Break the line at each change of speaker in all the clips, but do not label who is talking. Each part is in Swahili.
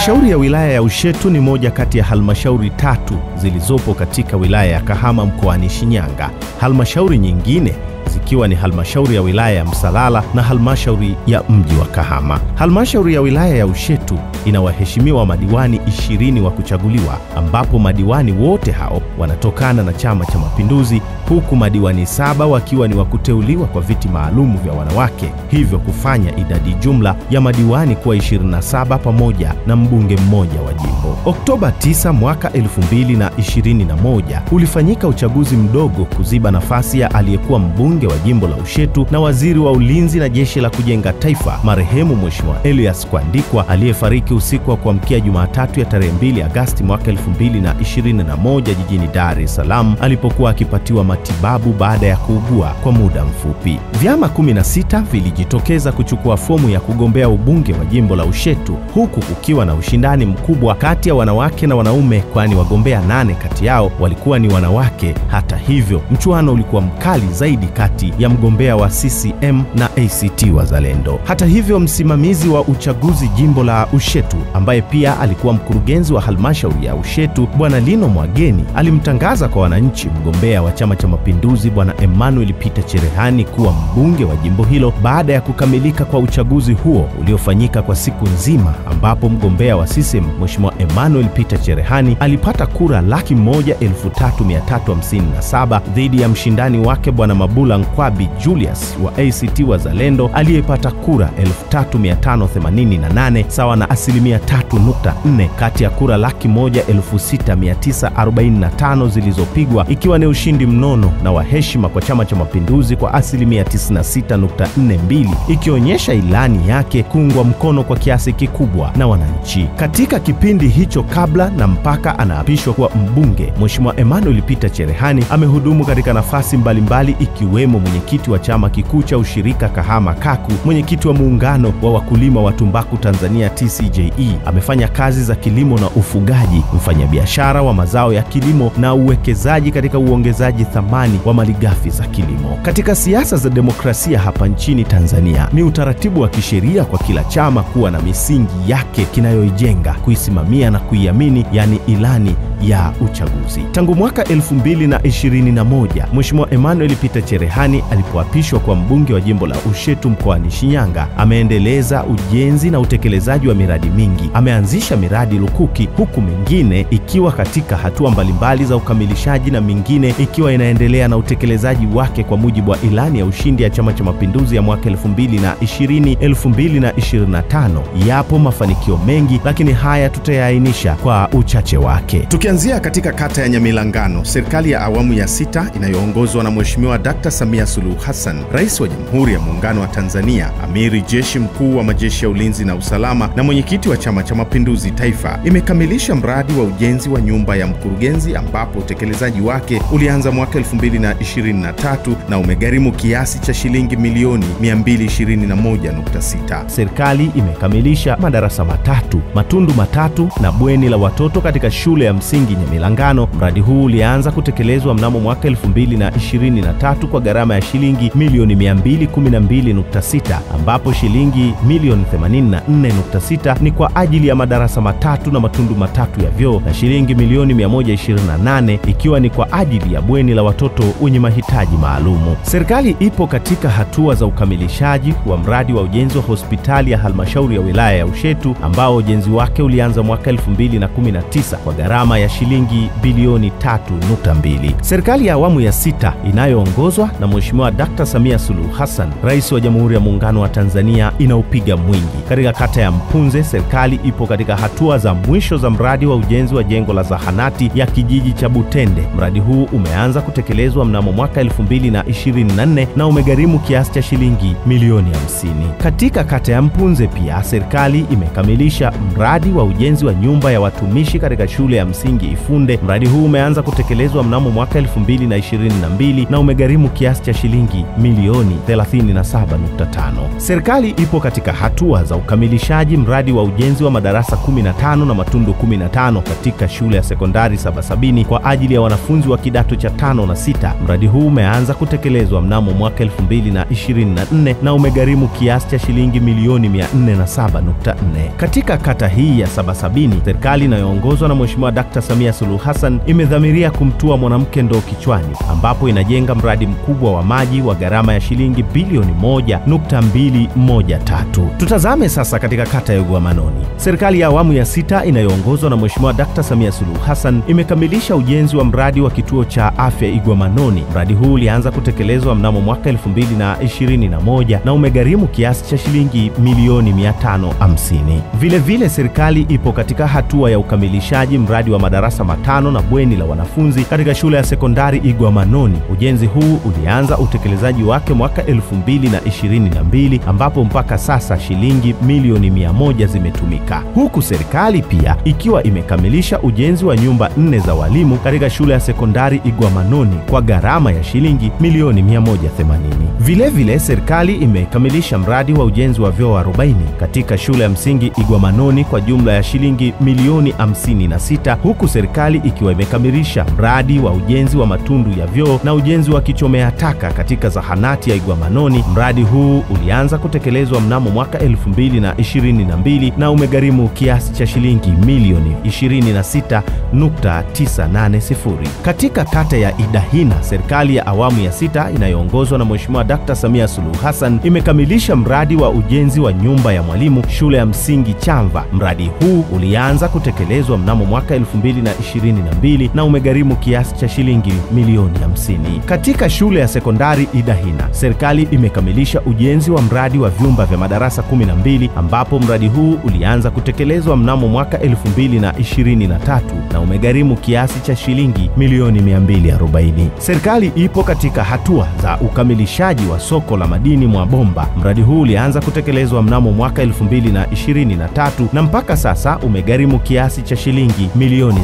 Halmashauri ya wilaya ya Ushetu ni moja kati ya halmashauri 3 zilizopo katika wilaya ya Kahama mkoani Shinyanga. Halmashauri nyingine zikiwa ni halmashauri ya wilaya ya Msalala na halmashauri ya mji wa Kahama. Halmashauri ya wilaya ya Ushetu ina waheshimiwa madiwani 20 wa kuchaguliwa, ambapo madiwani wote hao wanatokana na Chama cha Mapinduzi, huku madiwani 7 wakiwa ni wa kuteuliwa kwa viti maalumu vya wanawake, hivyo kufanya idadi jumla ya madiwani kuwa 27 pamoja na mbunge mmoja wa jimbo. Oktoba 9 mwaka 2021 ulifanyika uchaguzi mdogo kuziba nafasi ya aliyekuwa mbunge wa jimbo la Ushetu na waziri wa ulinzi na jeshi la kujenga taifa, marehemu Mheshimiwa Elias Kwandikwa, aliyefariki usiku wa kuamkia Jumatatu ya tarehe 2 Agosti mwaka 2021 jijini Dar es Salaam alipokuwa akipatiwa matibabu baada ya kuugua kwa muda mfupi. Vyama 16 vilijitokeza kuchukua fomu ya kugombea ubunge wa jimbo la Ushetu, huku kukiwa na ushindani mkubwa kati ya wanawake na wanaume, kwani wagombea 8 kati yao walikuwa ni wanawake. Hata hivyo, mchuano ulikuwa mkali zaidi kati ya mgombea wa CCM na ACT Wazalendo. Hata hivyo, msimamizi wa uchaguzi jimbo la Ushetu, ambaye pia alikuwa mkurugenzi wa halmashauri ya Ushetu, Bwana Lino Mwageni, alimtangaza kwa wananchi mgombea wa Chama cha Mapinduzi Bwana Emmanuel Peter Cherehani kuwa mbunge wa jimbo hilo baada ya kukamilika kwa uchaguzi huo uliofanyika kwa siku nzima, ambapo mgombea wa CCM Mheshimiwa Emmanuel Peter Cherehani alipata kura 103,357 dhidi ya mshindani wake Bwana Mabula Nkwabi Julius wa ACT Wazalendo aliyepata kura 3,588 sawa na 3.4% kati ya kura 106,945 zilizopigwa, ikiwa ni ushindi mnono na wa heshima kwa Chama cha Mapinduzi kwa 96.42, ikionyesha ilani yake kuungwa mkono kwa kiasi kikubwa na wananchi. Katika kipindi hicho kabla na mpaka anaapishwa kuwa mbunge, Mheshimiwa Emmanuel Peter Cherehani amehudumu katika nafasi mbalimbali, ikiwemo mwenyekiti wa chama kikuu cha ushirika Kahama Kaku, mwenyekiti wa muungano wa wakulima wa tumbaku Tanzania TCJE. Amefanya kazi za kilimo na ufugaji, mfanyabiashara wa mazao ya kilimo na uwekezaji katika uongezaji thamani wa malighafi za kilimo. Katika siasa za demokrasia hapa nchini Tanzania, ni utaratibu wa kisheria kwa kila chama kuwa na misingi yake kinayoijenga, kuisimamia na kuiamini, yani ilani ya uchaguzi. Tangu mwaka 2021, Mheshimiwa Emmanuel Peter Cherehani alipoapishwa kwa mbunge wa jimbo la Ushetu mkoani Shinyanga, ameendeleza ujenzi na utekelezaji wa miradi mingi. Ameanzisha miradi lukuki, huku mingine ikiwa katika hatua mbalimbali za ukamilishaji na mingine ikiwa inaendelea na utekelezaji wake kwa mujibu wa ilani ya ushindi ya Chama cha Mapinduzi ya mwaka 2020-2025. Yapo mafanikio mengi, lakini haya tutayaainisha kwa uchache wake. Tukianzia katika kata ya Nyamilangano, serikali ya awamu ya 6 inayoongozwa na Mheshimiwa Dr. Samia Suluhu Hassan, Rais wa Jamhuri ya Muungano wa Tanzania, Amiri Jeshi Mkuu wa Majeshi ya Ulinzi na Usalama na mwenyekiti wa Chama cha Mapinduzi Taifa, imekamilisha mradi wa ujenzi wa nyumba ya mkurugenzi, ambapo utekelezaji wake ulianza mwaka 2023 na umegharimu kiasi cha shilingi milioni 221.6. Serikali imekamilisha madarasa 3, matundu 3 na bweni la watoto katika shule ya msingi Nyamilangano. Mradi huu ulianza kutekelezwa mnamo mwaka 2023 kwa gharama ya shilingi milioni 212.6, ambapo shilingi milioni 84.6 ni kwa ajili ya madarasa 3 na matundu 3 ya vyoo, na shilingi milioni 128 ikiwa ni kwa ajili ya bweni la watoto wenye mahitaji maalumu. Serikali ipo katika hatua za ukamilishaji wa mradi wa ujenzi wa hospitali ya halmashauri ya wilaya ya Ushetu, ambao ujenzi wake ulianza mwaka 2019 kwa gharama ya shilingi bilioni 3.2. Serikali ya awamu ya 6 inayoongozwa na Mheshimiwa Dr. Samia Suluhu Hassan, Rais wa Jamhuri ya Muungano wa Tanzania, inaupiga mwingi. Katika kata ya Mpunze, serikali ipo katika hatua za mwisho za mradi wa ujenzi wa jengo la zahanati ya kijiji cha Butende. Mradi huu umeanza kutekelezwa mnamo mwaka 2024 na umegharimu kiasi cha shilingi milioni 50. Katika kata ya Mpunze pia serikali imekamilisha mradi wa ujenzi wa nyumba ya watumishi katika shule ya msingi Shilingi Ifunde. Mradi huu umeanza kutekelezwa mnamo mwaka 2022 na umegharimu kiasi cha shilingi milioni 37.5. Serikali ipo katika hatua za ukamilishaji mradi wa ujenzi wa madarasa 15 na matundu 15 katika shule ya sekondari Sabasabini kwa ajili ya wanafunzi wa kidato cha 5 na 6. Mradi huu umeanza kutekelezwa mnamo mwaka 2024 na umegharimu kiasi cha shilingi milioni 407.4. Katika kata hii ya Sabasabini, serikali inayoongozwa na Mheshimiwa Dr. Samia Suluhu Hassan imedhamiria kumtua mwanamke ndoo kichwani, ambapo inajenga mradi mkubwa wa maji wa gharama ya shilingi bilioni 1.213. Tutazame sasa katika kata ya Igwamanoni. Serikali ya awamu ya 6 inayoongozwa na Mheshimiwa Dr. Samia Suluhu Hassan imekamilisha ujenzi wa mradi wa kituo cha afya Igwamanoni. Mradi huu ulianza kutekelezwa mnamo mwaka 2021 na umegharimu kiasi cha shilingi milioni 550. Vile serikali ipo katika hatua ya ukamilishaji mradi wa madarasa 5 na bweni la wanafunzi katika shule ya sekondari Igwamanoni. Ujenzi huu ulianza utekelezaji wake mwaka 2022 ambapo mpaka sasa shilingi milioni 100 zimetumika. Huku serikali pia ikiwa imekamilisha ujenzi wa nyumba 4 za walimu katika shule ya sekondari Igwamanoni kwa gharama ya shilingi milioni 180. Vile serikali imekamilisha mradi wa ujenzi wa vyoo 40 katika shule ya msingi Igwamanoni kwa jumla ya shilingi milioni 56, huku serikali ikiwa imekamilisha mradi wa ujenzi wa matundu ya vyoo na ujenzi wa kichomea taka katika zahanati ya Igwamanoni. Mradi huu ulianza kutekelezwa mnamo mwaka 2022 na umegharimu kiasi cha shilingi milioni 26.980. Katika kata ya Idahina, serikali ya awamu ya 6 inayoongozwa na Mheshimiwa Dr. Samia Suluhu Hassan imekamilisha mradi wa ujenzi wa nyumba ya mwalimu shule ya msingi Chamva. Mradi huu ulianza kutekelezwa mnamo mwaka 2022 na umegharimu kiasi cha shilingi milioni 50. Katika shule ya sekondari Idahina, serikali imekamilisha ujenzi wa mradi wa vyumba vya madarasa 12 ambapo mradi huu ulianza kutekelezwa mnamo mwaka 2023 na umegharimu kiasi cha shilingi milioni 240. Serikali ipo katika hatua za ukamilishaji wa soko la madini Mwabomba. Mradi huu ulianza kutekelezwa mnamo mwaka 2023 na mpaka sasa umegharimu kiasi cha shilingi milioni 63.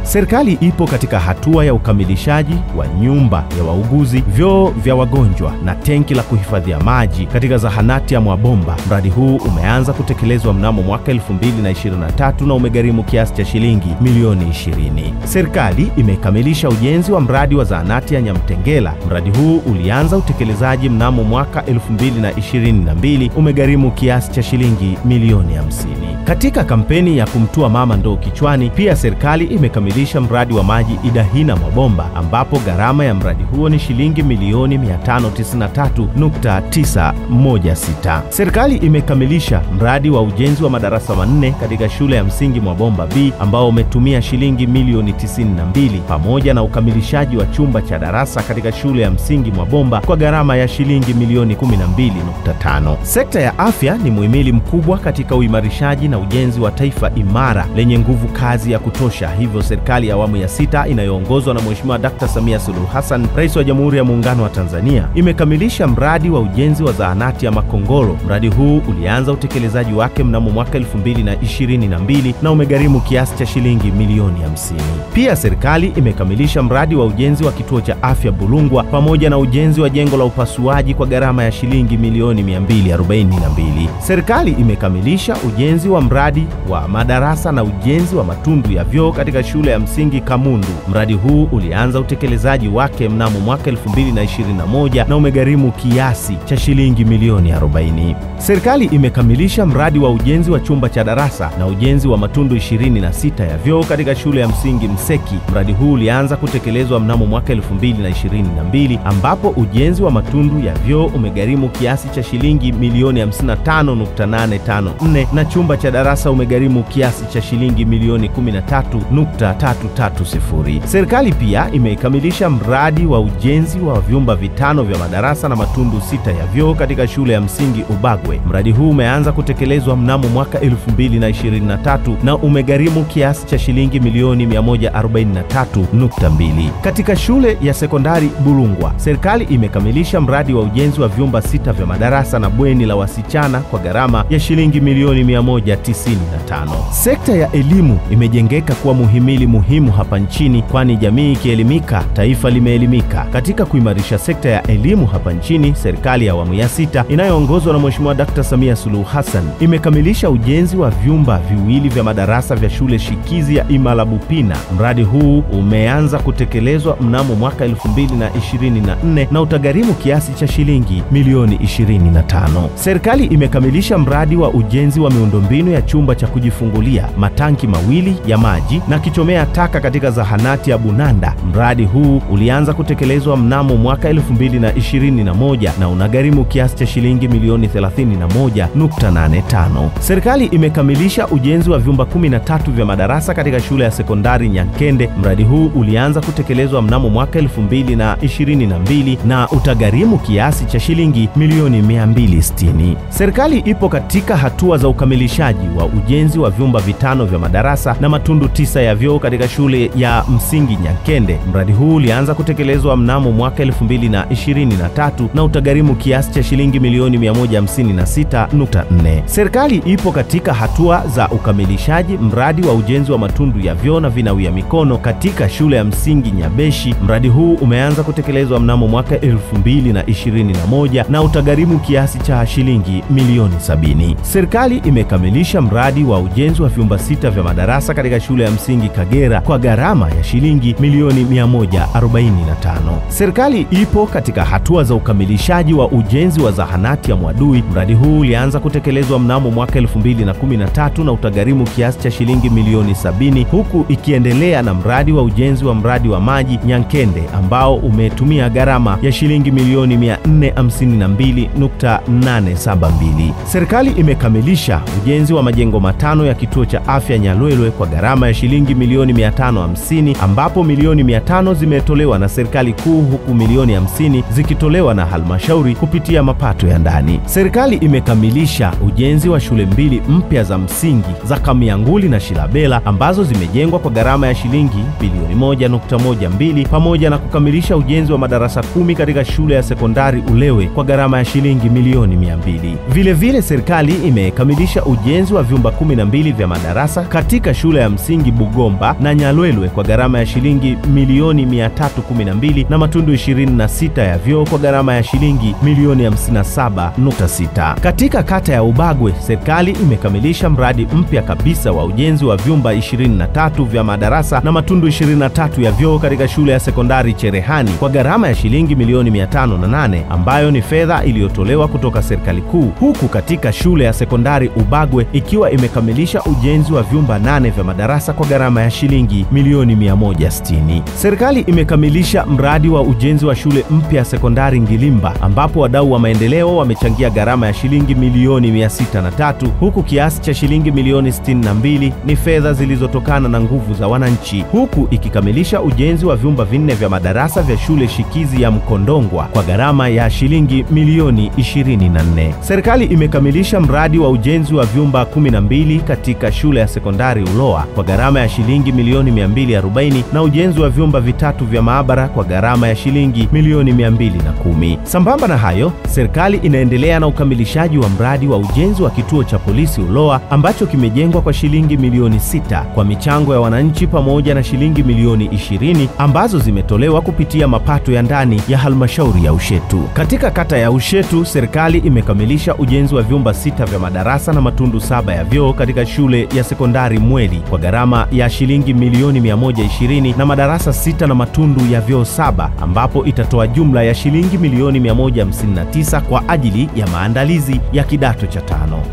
Serikali ipo katika hatua ya ukamilishaji wa nyumba ya wauguzi, vyoo vya wagonjwa na tenki la kuhifadhia maji katika zahanati ya Mwabomba. Mradi huu umeanza kutekelezwa mnamo mwaka 2023 na umegharimu kiasi cha shilingi milioni 20. Serikali imekamilisha ujenzi wa mradi wa zahanati ya Nyamtengela. Mradi huu ulianza utekelezaji mnamo mwaka 2022, umegharimu kiasi cha shilingi milioni 50. Katika kampeni ya kumtua mama ndoo kichwani, pia serikali imekamilisha mradi wa maji Idahina Mwabomba ambapo gharama ya mradi huo ni shilingi milioni 593.916. Serikali imekamilisha mradi wa ujenzi wa madarasa 4 katika shule ya msingi Mwabomba B ambao umetumia shilingi milioni 92 pamoja na ukamilishaji wa chumba cha darasa katika shule ya msingi Mwabomba kwa gharama ya shilingi milioni 12.5. Sekta ya afya ni muhimili mkubwa katika uimarishaji na ujenzi wa taifa imara lenye nguvu kazi ya kutosha. Hivyo serikali ya awamu ya 6 inayoongozwa na Mheshimiwa Dr. Samia Suluhu Hassan, Rais wa Jamhuri ya Muungano wa Tanzania, imekamilisha mradi wa ujenzi wa zahanati ya Makongoro. Mradi huu ulianza utekelezaji wake mnamo mwaka 2022 na umegharimu kiasi cha shilingi milioni 50. Pia serikali imekamilisha mradi wa ujenzi wa kituo cha afya Bulungwa pamoja na ujenzi wa jengo la upasuaji kwa gharama ya shilingi milioni 242. Serikali imekamilisha ujenzi wa mradi wa madarasa na ujenzi wa matundu ya vyoo katika shule ya msingi Kamundu. Mradi huu ulianza utekelezaji wake mnamo mwaka 2021 na umegharimu kiasi cha shilingi milioni 40. Serikali imekamilisha mradi wa ujenzi wa chumba cha darasa na ujenzi wa matundu 26 ya vyoo katika shule ya msingi Mseki. Mradi huu ulianza kutekelezwa mnamo mwaka 2022 ambapo ujenzi wa matundu ya vyoo umegharimu kiasi cha shilingi milioni 55.854 na chumba cha darasa umegharimu kiasi cha shilingi milioni 13.330. Serikali pia imekamilisha mradi wa ujenzi wa vyumba 5 vya madarasa na matundu 6 ya vyoo katika shule ya msingi Ubagwe. Mradi huu umeanza kutekelezwa mnamo mwaka 2023 na umegharimu kiasi cha shilingi milioni 143.2. Katika shule ya sekondari Bulungwa, serikali imekamilisha mradi wa ujenzi wa vyumba 6 vya madarasa na bweni la wasichana kwa gharama ya shilingi milioni 195. Sekta ya elimu imejenga imejengeka kuwa muhimili muhimu hapa nchini, kwani jamii ikielimika, taifa limeelimika. Katika kuimarisha sekta ya elimu hapa nchini, serikali ya awamu ya 6 inayoongozwa na Mheshimiwa Dr. Samia Suluhu Hassan imekamilisha ujenzi wa vyumba viwili vya madarasa vya shule shikizi ya Imala Bupina. Mradi huu umeanza kutekelezwa mnamo mwaka 2024 na utagharimu kiasi cha shilingi milioni 25. Serikali imekamilisha mradi wa ujenzi wa miundombinu ya chumba cha kujifungulia, matanki mawili ya maji na kichomea taka katika zahanati ya Bunanda. Mradi huu ulianza kutekelezwa mnamo mwaka 2021 na unagharimu kiasi cha shilingi milioni 31.85. Serikali imekamilisha ujenzi wa vyumba 13 vya madarasa katika shule ya sekondari Nyankende. Mradi huu ulianza kutekelezwa mnamo mwaka 2022 na utagharimu kiasi cha shilingi milioni 260. Serikali ipo katika hatua za ukamilishaji wa ujenzi wa vyumba 5 vya madarasa na matundu 9 ya vyoo katika shule ya msingi Nyankende. Mradi huu ulianza kutekelezwa mnamo mwaka 2023 na utagharimu kiasi cha shilingi milioni 156.4. Serikali ipo katika hatua za ukamilishaji mradi wa ujenzi wa matundu ya vyoo na vinawia mikono katika shule ya msingi Nyabeshi. Mradi huu umeanza kutekelezwa mnamo mwaka 2021 na utagharimu kiasi cha shilingi milioni 70. Serikali imekamilisha mradi wa ujenzi wa vyumba 6 vya madarasa katika shule ya msingi Kagera kwa gharama ya shilingi milioni 145. Serikali ipo katika hatua za ukamilishaji wa ujenzi wa zahanati ya Mwadui. Mradi huu ulianza kutekelezwa mnamo mwaka 2013 na utagharimu kiasi cha shilingi milioni 70, huku ikiendelea na mradi wa ujenzi wa mradi wa maji Nyankende ambao umetumia gharama ya shilingi milioni 452.872. Serikali imekamilisha ujenzi wa majengo 5 ya kituo cha afya Nyalwelwe kwa gharama ya shilingi milioni 550, ambapo milioni 500 zimetolewa na serikali kuu huku milioni 50 zikitolewa na halmashauri kupitia mapato ya ndani. Serikali imekamilisha ujenzi wa shule 2 mpya za msingi za Kamianguli na Shilabela ambazo zimejengwa kwa gharama ya shilingi bilioni 1.12 pamoja na kukamilisha ujenzi wa madarasa 10 katika shule ya sekondari Ulewe kwa gharama ya shilingi milioni 200. Vile serikali imekamilisha ujenzi wa vyumba 12 vya madarasa katika shule ya msingi Bugomba na Nyalwelwe kwa gharama ya shilingi milioni 312 na matundu 26 ya vyoo kwa gharama ya shilingi milioni 57.6. Katika kata ya Ubagwe, serikali imekamilisha mradi mpya kabisa wa ujenzi wa vyumba 23 vya madarasa na matundu 23 ya vyoo katika shule ya sekondari Cherehani kwa gharama ya shilingi milioni 508, ambayo ni fedha iliyotolewa kutoka serikali kuu, huku katika shule ya sekondari Ubagwe ikiwa imekamilisha ujenzi wa vyumba 8 vya madarasa kwa gharama ya shilingi milioni 160. Serikali imekamilisha mradi wa ujenzi wa shule mpya sekondari Ngilimba ambapo wadau wa maendeleo wamechangia gharama ya shilingi milioni 603, huku kiasi cha shilingi milioni 62 ni fedha zilizotokana na nguvu za wananchi, huku ikikamilisha ujenzi wa vyumba 4 vya madarasa vya shule shikizi ya Mkondongwa kwa gharama ya shilingi milioni 24. Serikali imekamilisha mradi wa ujenzi wa vyumba 12 katika shule ya sekondari Uloa kwa gharama ya shilingi milioni 240 na ujenzi wa vyumba 3 vya maabara kwa gharama ya shilingi milioni 210. Sambamba na hayo, serikali inaendelea na ukamilishaji wa mradi wa ujenzi wa kituo cha polisi Uloa ambacho kimejengwa kwa shilingi milioni 6 kwa michango ya wananchi pamoja na shilingi milioni 20 ambazo zimetolewa kupitia mapato ya ndani ya halmashauri ya Ushetu. Katika kata ya Ushetu, serikali imekamilisha ujenzi wa vyumba 6 vya madarasa na matundu 7 ya vyoo katika shule ya sekondari Mweli kwa gharama ya shilingi milioni 120 na madarasa 6 na matundu ya vyoo 7 ambapo itatoa jumla ya shilingi milioni 159 kwa ajili ya maandalizi ya kidato cha 5.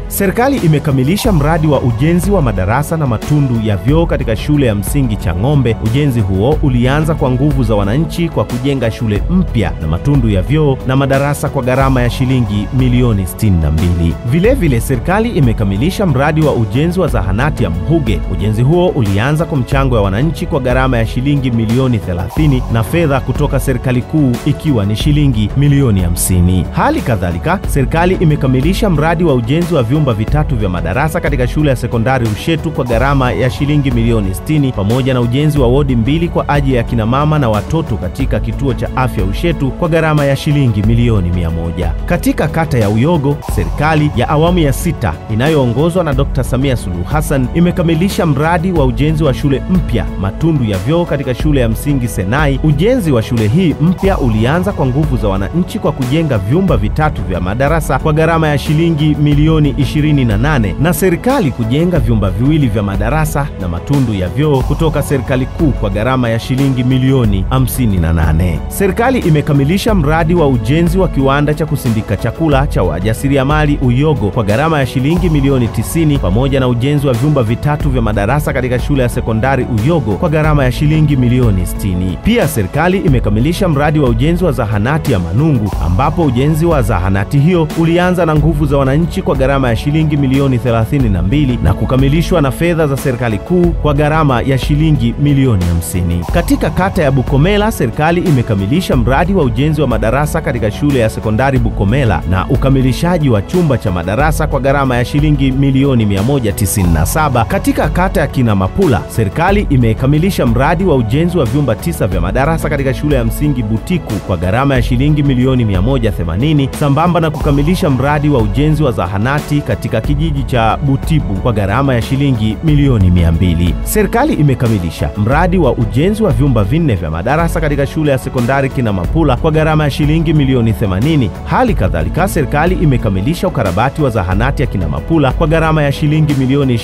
Serikali imekamilisha mradi wa ujenzi wa madarasa na matundu ya vyoo katika shule ya msingi Chang'ombe. Ujenzi huo ulianza kwa nguvu za wananchi kwa kujenga shule mpya na matundu ya vyoo na madarasa kwa gharama ya shilingi milioni 62. Vile serikali imekamilisha mradi wa ujenzi wa zahanati ya Mhuge. Ujenzi huo ulianza kwa mchango ya wananchi kwa gharama ya shilingi milioni 30 na fedha kutoka serikali kuu ikiwa ni shilingi milioni 50. Hali kadhalika, serikali imekamilisha mradi wa ujenzi wa vyumba 3 vya madarasa katika shule ya sekondari Ushetu kwa gharama ya shilingi milioni 60 pamoja na ujenzi wa wodi 2 kwa ajili ya kina mama na watoto katika kituo cha afya Ushetu kwa gharama ya shilingi milioni 100. Katika kata ya Uyogo, serikali ya awamu ya 6 inayoongozwa na Dr. Samia Suluhu Hassan imekamilisha mradi wa ujenzi wa shule mpya matundu ya vyoo katika shule ya msingi Senai. Ujenzi wa shule hii mpya ulianza kwa nguvu za wananchi kwa kujenga vyumba vitatu vya madarasa kwa gharama ya shilingi milioni 28 na serikali kujenga vyumba viwili vya madarasa na matundu ya vyoo kutoka serikali kuu kwa gharama ya shilingi milioni 58. Serikali imekamilisha mradi wa ujenzi wa kiwanda cha kusindika chakula cha wajasiriamali Uyogo kwa gharama ya shilingi milioni 90 pamoja na ujenzi wa vyumba vitatu vya madarasa katika shule ya sekondari Uyogo kwa gharama ya shilingi milioni 60. Pia serikali imekamilisha mradi wa ujenzi wa zahanati ya Manungu ambapo ujenzi wa zahanati hiyo ulianza na nguvu za wananchi kwa gharama ya shilingi milioni 32 na kukamilishwa na fedha za serikali kuu kwa gharama ya shilingi milioni 50. Katika kata ya Bukomela, serikali imekamilisha mradi wa ujenzi wa madarasa katika shule ya sekondari Bukomela na ukamilishaji wa chumba cha madarasa kwa gharama ya shilingi milioni 197. Katika kata ya Kinamapula, serikali imekamilisha mradi wa ujenzi wa vyumba 9 vya madarasa katika shule ya msingi Butiku kwa gharama ya shilingi milioni 180 sambamba na kukamilisha mradi wa ujenzi wa zahanati katika kijiji cha Butibu kwa gharama ya shilingi milioni 200. Serikali imekamilisha mradi wa ujenzi wa vyumba 4 vya madarasa katika shule ya sekondari Kinamapula kwa gharama ya shilingi milioni 80. Hali kadhalika, serikali imekamilisha ukarabati wa zahanati ya Kinamapula kwa gharama ya shilingi milioni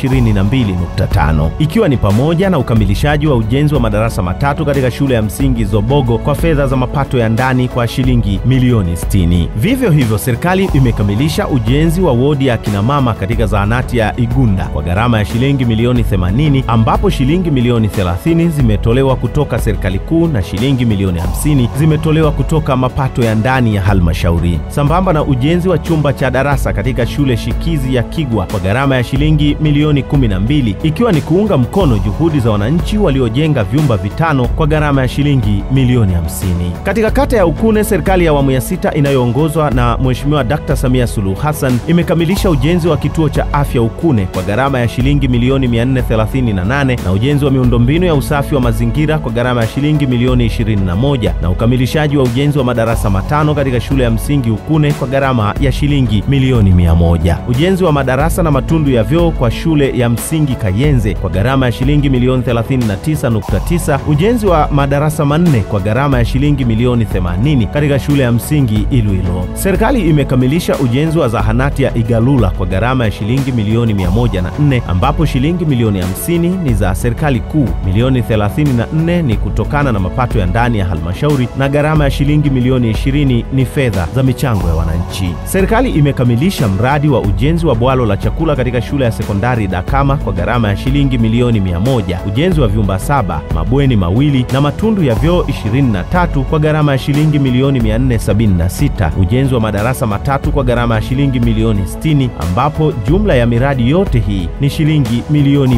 22.5, ikiwa ni pamoja na ukamilishaji wa ujenzi wa madarasa matatu katika shule ya msingi Zobogo kwa fedha za mapato ya ndani kwa shilingi milioni 60. Vivyo hivyo, serikali imekamilisha ujenzi wa wodi ya kina mama katika zahanati ya Igunda kwa gharama ya shilingi milioni 80 ambapo shilingi milioni 30 zimetolewa kutoka serikali kuu na shilingi milioni 50 zimetolewa kutoka mapato ya ndani ya halmashauri. Sambamba na ujenzi wa chumba cha darasa katika shule shikizi ya Kigwa kwa gharama ya shilingi milioni 12 ikiwa ni kuunga mkono juhudi za wananchi waliojenga vyumba vitano kwa gharama ya shilingi milioni 50. Katika kata ya Ukune, serikali ya awamu ya 6 inayoongozwa na Mheshimiwa Dr. Samia Suluhu Hassan imekamilisha ujenzi wa kituo cha afya Ukune kwa gharama ya shilingi milioni 438 na ujenzi wa miundombinu ya usafi wa mazingira kwa gharama ya shilingi milioni 21 na ukamilishaji wa ujenzi wa madarasa matano katika shule ya msingi Ukune kwa gharama ya shilingi milioni 100. Ujenzi wa madarasa na matundu ya vyoo kwa shule ya msingi Kayenze kwa gharama ya shilingi milioni 39.9, ujenzi wa madarasa manne kwa gharama ya shilingi milioni 80 katika shule ya msingi Iluilo. Serikali imekamilisha ujenzi wa zahanati ya Igalula kwa gharama ya shilingi milioni 104 ambapo shilingi milioni 50 ni za serikali kuu, milioni 34 ni kutokana na mapato ya ndani ya halmashauri na gharama ya shilingi milioni 20 ni fedha za michango ya wananchi. Serikali imekamilisha mradi wa ujenzi wa bwalo la chakula katika shule ya sekondari Dakama kwa gharama ya shilingi milioni 100, ujenzi wa vyumba 7, mabweni mawili na matundu ya vyoo 23 kwa gharama ya shilingi milioni 476, ujenzi wa madarasa matatu kwa gharama ya shilingi milioni 60 ambapo jumla ya miradi yote hii ni shilingi milioni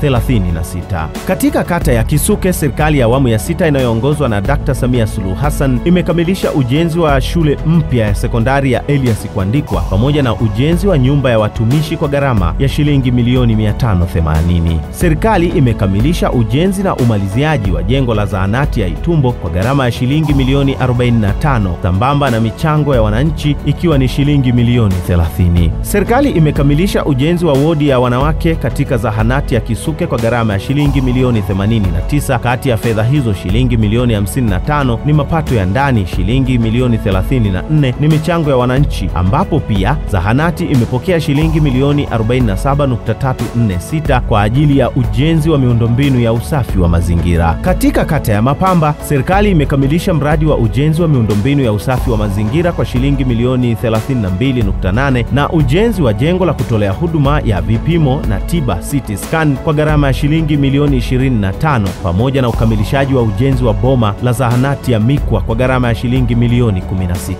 636. Katika kata ya Kisuke, serikali ya awamu ya 6 inayoongozwa na Dr. Samia Suluhu Hassan imekamilisha ujenzi wa shule mpya ya sekondari ya Elias Kwandikwa pamoja na ujenzi wa nyumba ya watumishi kwa gharama ya shilingi milioni 580. Serikali imekamilisha ujenzi na umaliziaji wa jengo la zahanati ya Itumbo kwa gharama ya shilingi milioni 45 sambamba na michango ya wananchi ikiwa ni shilingi milioni 30. Serikali imekamilisha ujenzi wa wodi ya wanawake katika zahanati ya Kisuke kwa gharama ya shilingi milioni 89. Kati ya fedha hizo shilingi milioni 55 ni mapato ya ndani, shilingi milioni 34 ni michango ya wananchi ambapo pia zahanati imepokea shilingi milioni 47.346 kwa ajili ya ujenzi wa miundombinu ya usafi wa mazingira. Katika kata ya Mapamba, serikali imekamilisha mradi wa ujenzi wa miundombinu ya usafi wa mazingira kwa shilingi milioni 32.8 na ujenzi wa jengo la kutolea huduma ya vipimo na tiba CT scan kwa gharama ya shilingi milioni 25 pamoja na ukamilishaji wa ujenzi wa boma la zahanati ya Mikwa kwa gharama ya shilingi milioni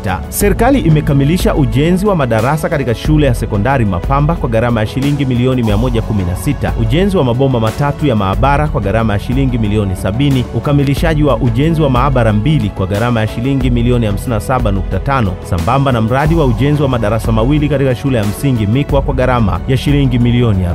16. Serikali imekamilisha ujenzi wa madarasa katika shule ya sekondari Mapamba kwa gharama ya shilingi milioni 116, ujenzi wa mabomba matatu ya maabara kwa gharama ya shilingi milioni 70, ukamilishaji wa ujenzi wa maabara 2 kwa gharama ya shilingi milioni 57.5 sambamba na mradi wa ujenzi wa madarasa mawili katika shule ya msingi Mikwa kwa gharama ya shilingi milioni 40.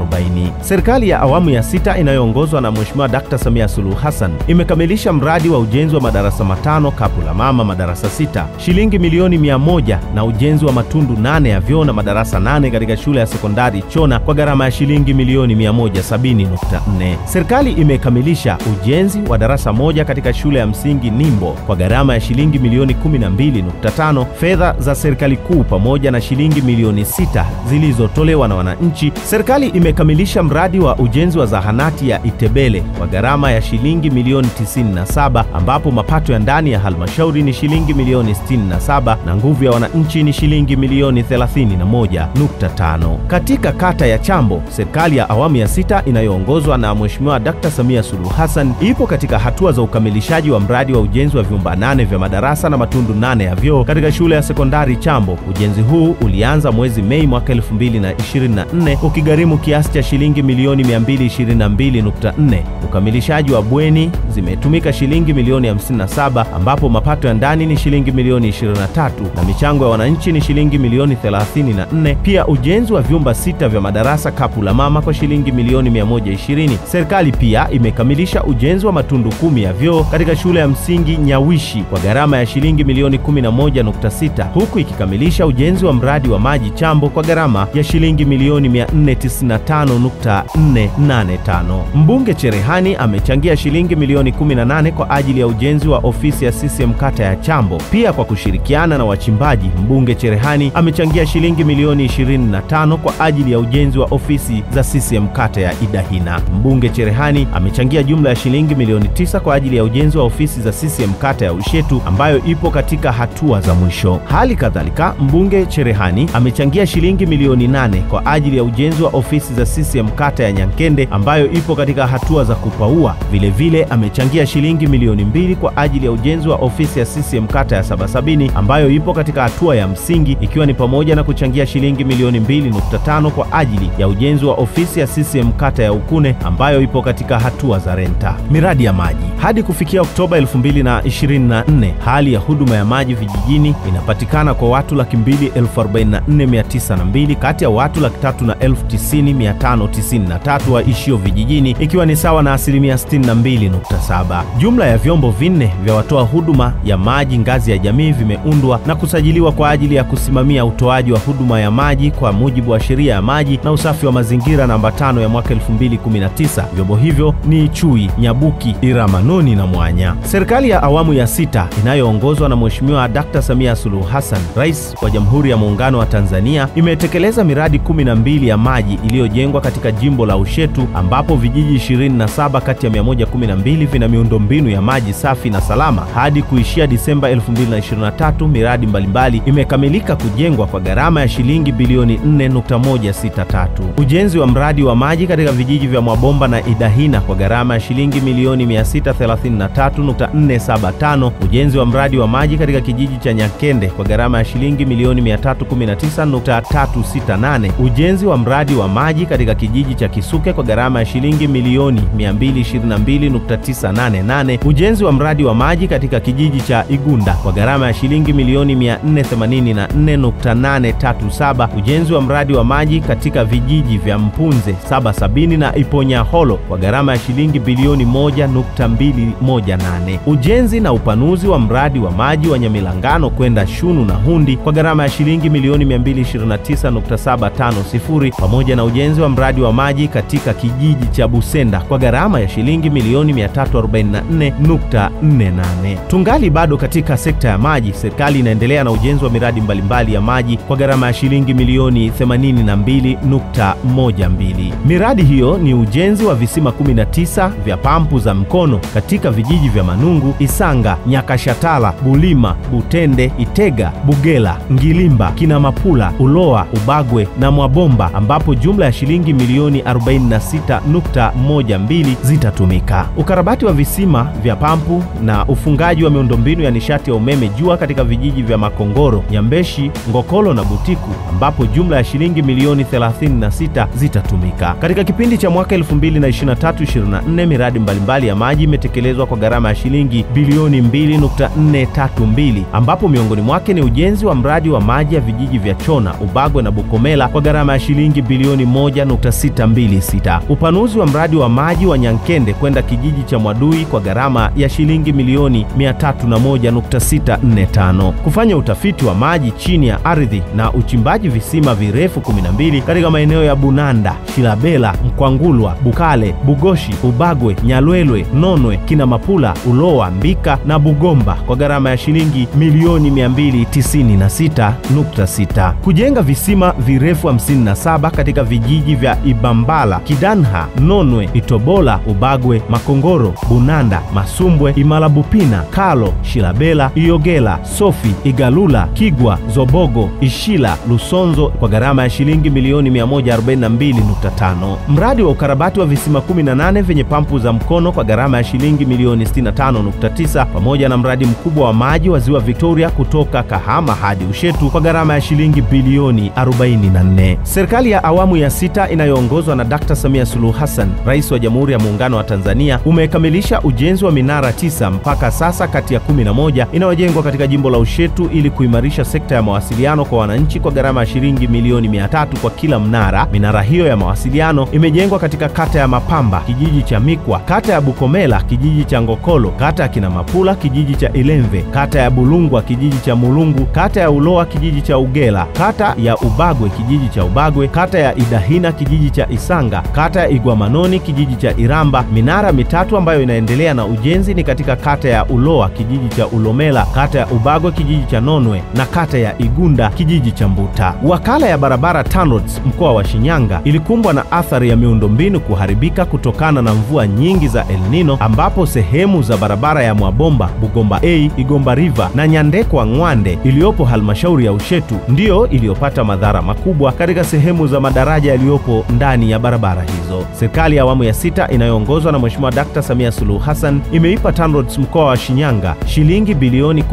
Serikali ya awamu ya 6 inayoongozwa na Mheshimiwa Dr. Samia Suluhu Hassan imekamilisha mradi wa ujenzi wa madarasa matano Kapu la Mama madarasa 6 shilingi milioni 100 na ujenzi wa matundu 8 ya vyoo na madarasa 8 katika shule ya sekondari Chona kwa gharama ya shilingi milioni 170.4. Serikali imekamilisha ujenzi wa darasa moja katika shule ya msingi Nimbo kwa gharama ya shilingi milioni 12.5 fedha za serikali kuu pamoja na shilingi milioni 6 zilizotolewa na wananchi. Serikali imekamilisha mradi wa ujenzi wa zahanati ya Itebele kwa gharama ya shilingi milioni 97 ambapo mapato ya ndani ya halmashauri ni shilingi milioni 67 na nguvu ya wananchi ni shilingi milioni 31.5. Katika kata ya Chambo, serikali ya awamu ya 6 inayoongozwa na Mheshimiwa Dr. Samia Suluhu Hassan ipo katika hatua za ukamilishaji wa mradi wa ujenzi wa vyumba 8 vya madarasa na matundu 8 ya vyoo katika shule ya sekondari Chambo. Ujenzi huu ulianza mwezi Mei mwaka 2024 ukigharimu kiasi cha shilingi milioni 222.4. Ukamilishaji wa bweni zimetumika shilingi milioni 57 ambapo mapato ya ndani ni shilingi milioni 23 na michango ya wananchi ni shilingi milioni 34. Pia ujenzi wa vyumba 6 vya madarasa Kapu la Mama kwa shilingi milioni 120. Serikali pia imekamilisha ujenzi wa matundu 10 ya vyoo katika shule ya msingi Nyawishi kwa gharama ya shilingi milioni 11.6 huku ikikamilisha ujenzi wa mradi wa maji Chambo kwa gharama ya shilingi milioni 495.485. Mbunge Cherehani amechangia shilingi milioni 18 kwa ajili ya ujenzi wa ofisi ya CCM kata ya Chambo. Pia kwa kushirikiana na wachimbaji, mbunge Cherehani amechangia shilingi milioni 25 kwa ajili ya ujenzi wa ofisi za CCM kata ya Idahina. Mbunge Cherehani amechangia jumla ya shilingi milioni 9 kwa ajili ya ujenzi wa ofisi za CCM kata ya Ushetu ambayo ipo katika hatua za mwisho. Hali kadhalika, mbunge Cherehani amechangia shilingi milioni 8 kwa ajili ya ujenzi wa ofisi za CCM kata ya Nyankende ambayo ipo katika hatua za kupaua. Vile amechangia shilingi milioni 2 kwa ajili ya ujenzi wa ofisi ya CCM kata ya Sabasabini ambayo ipo katika hatua ya msingi, ikiwa ni pamoja na kuchangia shilingi milioni 2.5 kwa ajili ya ujenzi wa ofisi ya CCM kata ya Ukune ambayo ipo katika hatua za renta. Miradi ya maji. Hadi kufikia Oktoba 2024, hali ya huduma ya maji vijijini inapatikana kwa watu 2,044,902 kati ya watu 3,90,593 waishio vijijini, ikiwa ni sawa na asilimia 62.7. Jumla ya vyombo 4 vya watoa huduma ya maji ngazi ya jamii vimeundwa na kusajiliwa kwa ajili ya kusimamia utoaji wa huduma ya maji kwa mujibu wa sheria ya maji na usafi wa mazingira namba 5 ya mwaka 2019. Vyombo hivyo ni Chui, Nyabuki, Iramanoni na Mwanya. Serikali ya awamu ya 6 inayoongozwa na Mheshimiwa Dr. Samia Suluhu Hassan, Rais wa Jamhuri ya Muungano wa Tanzania, imetekeleza miradi 12 ya maji iliyojengwa katika jimbo la Ushetu ambapo vijiji 27 kati ya 112 vina miundombinu ya maji safi na salama. Hadi kuishia Disemba 2023, miradi mbalimbali imekamilika kujengwa kwa gharama ya shilingi bilioni 4.163. Ujenzi wa mradi wa maji katika vijiji vya Mwabomba na Idahina kwa gharama ya shilingi milioni 633.475. Ujenzi wa mradi wa maji katika kijiji cha Nyankende kwa gharama ya shilingi milioni 319.368. Ujenzi wa mradi wa maji katika kijiji cha Kisuke kwa gharama ya shilingi milioni 222.988. Ujenzi wa mradi wa maji katika kijiji cha Igunda kwa gharama ya shilingi milioni 484.837. Ujenzi wa mradi wa maji katika vijiji vya Mpunze, Sabasabini na Iponyaholo kwa gharama ya shilingi bilioni 1.218. Ujenzi na upanuzi wa mradi wa maji wa Nyamilangano kwenda Shunu na Hundi kwa gharama ya shilingi milioni 229.750 pamoja na ujenzi wa mradi wa maji katika kijiji cha Busenda kwa gharama ya shilingi milioni 344.48. Tungali bado katika sekta ya maji, serikali inaendelea na ujenzi wa miradi mbalimbali ya maji kwa gharama ya shilingi milioni 82.12. Miradi hiyo ni ujenzi wa visima 19 vya pampu za mkono katika vijiji vya Manungu, Isanga, Nyakashatala, Bulima, Butende, Itega, Bugela, Ngilimba, Kinamapula, Uloa, Ubagwe na Mwabomba ambapo jumla ya shilingi milioni 46.12 zitatumika. Ukarabati wa visima vya pampu na ufungaji wa miundombinu ya nishati ya umeme jua katika vijiji vya Makongoro, Nyambeshi, Ngokolo na Butiku ambapo jumla ya shilingi milioni 36 zitatumika. Katika kipindi cha mwaka 2023-24 miradi mbalimbali ya maji imetekelezwa kwa gharama ya shilingi bilioni 2.432 ambapo miongoni mwake ni ujenzi wa mradi wa maji ya vijiji vya Chona, Ubagwe na Bukomela kwa gharama ya shilingi bilioni 1.626. Upanuzi wa mradi wa maji wa Nyankende kwenda kijiji cha Mwadui kwa gharama ya shilingi milioni 301.645. Kufanya utafiti wa maji chini ya ardhi na uchimbaji visima virefu 12 katika maeneo ya Bunanda, Shila Shilabela, Mkwangulwa, Bukale, Bugoshi, Ubagwe, Nyalwelwe, Nonwe, Kinamapula, Uloa, Mbika na Bugomba kwa gharama ya shilingi milioni 296.6. Kujenga visima virefu 57 katika vijiji vya Ibambala, Kidanha, Nonwe, Itobola, Ubagwe, Makongoro, Bunanda, Masumbwe, Imalabupina, Kalo, Shilabela, Iyogela, Sofi, Igalula, Kigwa, Zobogo, Ishila, Lusonzo kwa gharama ya shilingi milioni 142.5. Mradi wa ukarabati wa visima 18 vyenye pampu za mkono kwa gharama ya shilingi milioni 65.9 pamoja na mradi mkubwa wa maji wa Ziwa Victoria kutoka Kahama hadi Ushetu kwa gharama ya shilingi bilioni 44. Serikali ya awamu ya 6 inayoongozwa na Dr. Samia Suluhu Hassan, Rais wa Jamhuri ya Muungano wa Tanzania, umekamilisha ujenzi wa minara 9 mpaka sasa kati ya 11 inayojengwa katika jimbo la Ushetu ili kuimarisha sekta ya mawasiliano kwa wananchi kwa gharama ya shilingi milioni 300 kwa kila mnara. Minara hiyo ya mawasiliano imejengwa katika kata ya Mapamba, kijiji cha Mikwa, kata ya Bukomela, kijiji cha Ngokolo, kata ya Kinamapula, kijiji cha Ilemve, kata ya Bulungwa, kijiji cha Mulungu, kata ya Uloa, kijiji cha Ugela, kata ya Ubagwe, kijiji cha Ubagwe, kata ya Idahina, kijiji cha Isanga, kata ya Igwamanoni, kijiji cha Iramba. Minara mitatu ambayo inaendelea na ujenzi ni katika kata ya Uloa, kijiji cha Ulomela, kata ya Ubagwe, kijiji cha Nonwe na kata ya Igunda, kijiji cha Mbuta. Wakala ya barabara TANROADS mkoa wa Shinyanga ilikumbwa na athari ya miundombinu kuharibika kutokana na mvua nyingi za El Nino, ambapo sehemu za barabara ya Mwabomba, Bugomba A, Igomba River na Nyandekwa Ngwande iliyopo halmashauri ya Ushetu ndiyo iliyopata madhara makubwa katika sehemu za madaraja yaliyopo ndani ya barabara hizo. Serikali ya awamu ya 6 inayoongozwa na Mheshimiwa Dr. Samia Suluhu Hassan imeipa TANROADS mkoa wa Shinyanga shilingi bilioni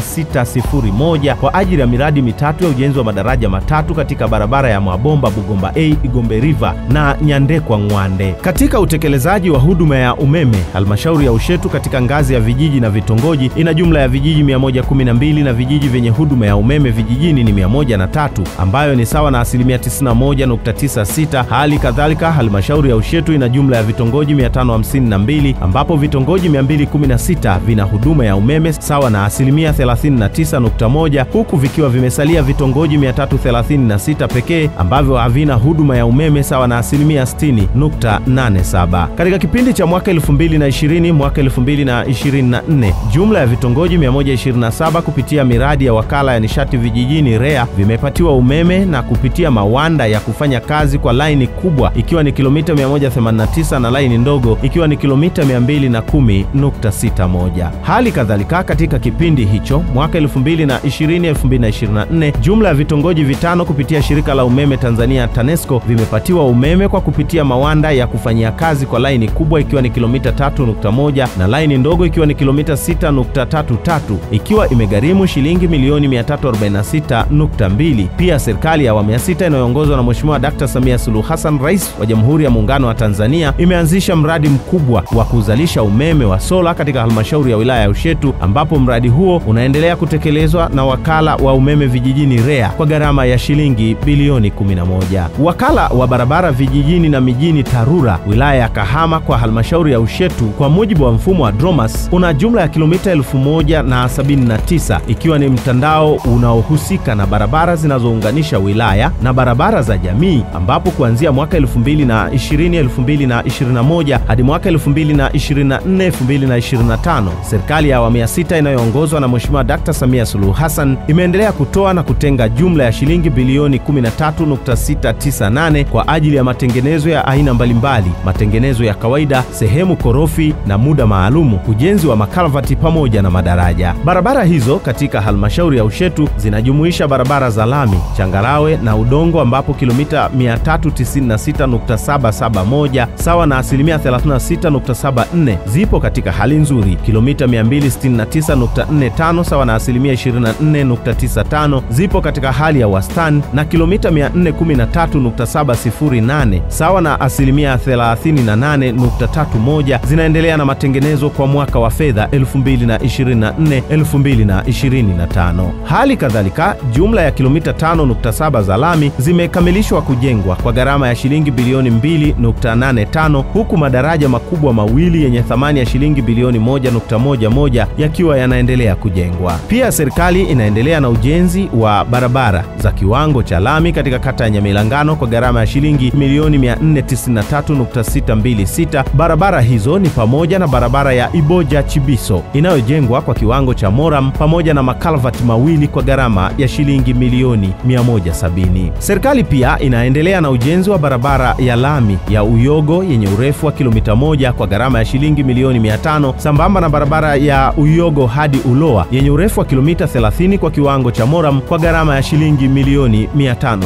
13.601 kwa ajili ya miradi mitatu ya ujenzi wa madaraja matatu katika barabara ya Mwabomba, Bugomba A, Igombe River na Nyandekwa Ngwande. Katika utekelezaji wa huduma ya umeme, halmashauri ya Ushetu katika ngazi ya vijiji na vitongoji ina jumla ya vijiji 112 na vijiji vyenye huduma ya umeme vijijini ni 103, ambayo ni sawa na asilimia 91.96. Hali kadhalika halmashauri ya Ushetu ina jumla ya vitongoji 552 ambapo vitongoji 216 vina huduma ya umeme sawa na asilimia 39.1, huku vikiwa vimesalia vitongoji 336 pekee ambavyo havina huduma ya umeme sawa na asilimia 60.87. Katika kipindi cha mwaka 2020 mwaka 2024, jumla ya vitongoji 127 kupitia miradi ya wakala ya nishati vijijini REA vimepatiwa umeme na kupitia mawanda ya kufanya kazi kwa laini kubwa ikiwa ni kilomita 189 na laini ndogo ikiwa ni kilomita 210.61. Hali kadhalika katika kipindi hicho mwaka 2020-2024, jumla ya vitongoji vitano kupitia shirika la umeme Tanzania TANESCO vimepatiwa umeme kwa kupitia mawanda ya kufanyia kazi kwa laini kubwa ikiwa ni kilomita 3.1 na laini ndogo ikiwa ni kilomita 6.33 ikiwa imegharimu shilingi milioni 346.2. Pia serikali ya awamu ya 6 inayoongozwa na Mheshimiwa Dr. Samia Suluhu Hassan, Rais wa Jamhuri ya Muungano wa Tanzania, imeanzisha mradi mkubwa wa kuzalisha umeme wa sola katika halmashauri ya wilaya ya Ushetu, ambapo mradi huo unaendelea kutekelezwa na wakala wa umeme vijijini REA kwa gharama ya shilingi bilioni 11. Wakala wa barabara vijijini na mijini TARURA wilaya ya Kahama kwa halmashauri ya Ushetu kwa mujibu wa mfumo wa DROMAS una jumla ya kilomita 1079 ikiwa ni mtandao unaohusika na barabara zinazounganisha wilaya na barabara za jamii, ambapo kuanzia mwaka 2020-2021 hadi mwaka 2024-2025 serikali ya awamu ya 6 inayoongozwa na Mheshimiwa Dr. Samia Suluhu Hassan imeendelea kutoa na kutenga jumla ya shilingi bilioni 13.698 kwa ajili ya matengenezo ya aina mbalimbali, matengenezo ya kawaida, sehemu korofi na muda maalumu, ujenzi wa makalvati pamoja na madaraja. Barabara hizo katika halmashauri ya Ushetu zinajumuisha barabara za lami, changarawe na udongo ambapo kilomita 396.771 sawa na asilimia 36.74 zipo katika hali nzuri, kilomita 269.45 sawa na asilimia 24.95 zipo katika hali ya wastani na kilomita 413.708 sawa na asilimia 38.31 zinaendelea na matengenezo kwa mwaka wa fedha 2024-2025. Hali kadhalika jumla ya kilomita 5.7 za lami zimekamilishwa kujengwa kwa gharama ya shilingi bilioni 2.85 huku madaraja makubwa mawili yenye thamani ya shilingi bilioni 1.11 yakiwa yanaendelea kujengwa. Pia serikali inaendelea na ujenzi wa barabara za kiwango cha lami katika kata ya Nyamilangano kwa gharama ya shilingi milioni 493.626. Barabara hizo ni pamoja na barabara ya Iboja Chibiso inayojengwa kwa kiwango cha Moram pamoja na makalvati mawili kwa gharama ya shilingi milioni 170. Serikali pia inaendelea na ujenzi wa barabara ya lami ya Uyogo yenye urefu wa kilomita 1 kwa gharama ya shilingi milioni 500, sambamba na barabara ya Uyogo hadi Uloa yenye urefu wa kilomita 30 kwa kiwango cha Moram kwa gharama ya shilingi milioni 560.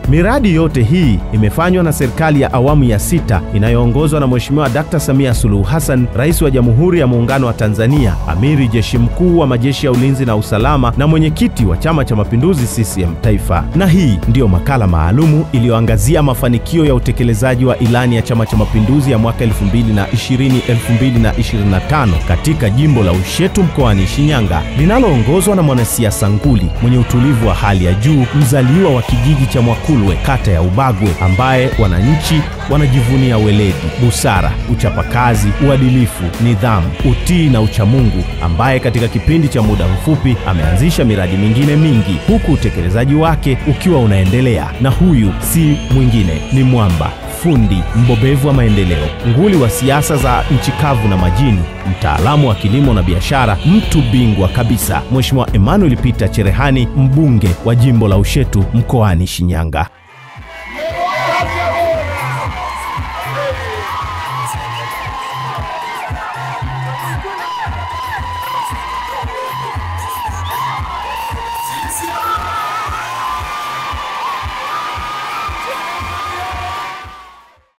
Miradi yote hii imefanywa na serikali ya awamu ya 6 inayoongozwa na Mheshimiwa Dr. Samia Suluhu Hassan, Rais wa Jamhuri ya Muungano wa Tanzania, Amiri Jeshi Mkuu wa Majeshi ya Ulinzi na Usalama na mwenyekiti wa Chama cha Mapinduzi CCM Taifa. Na hii ndiyo makala maalumu iliyoangazia mafanikio ya utekelezaji wa ilani ya Chama cha Mapinduzi ya mwaka 2020-2025 katika jimbo la Ushetu mkoani Shinyanga, linaloongozwa na mwanasiasa nguli mwenye utulivu wa hali ya juu, mzaliwa wa kijiji cha Mwakulwe, kata ya Ubagwe, ambaye wananchi wanajivunia weledi, busara, uchapakazi, uadilifu, nidhamu, utii na uchamungu, ambaye katika kipindi cha muda mfupi ameanzisha miradi mingine mingi huku utekelezaji wake ukiwa unaendelea. Na huyu si mwingine, ni mwamba, fundi mbobevu wa maendeleo, nguli wa siasa za nchi kavu na majini, mtaalamu wa kilimo na biashara, mtu bingwa kabisa, Mheshimiwa Emmanuel Peter Cherehani, mbunge wa jimbo la Ushetu mkoani Shinyanga.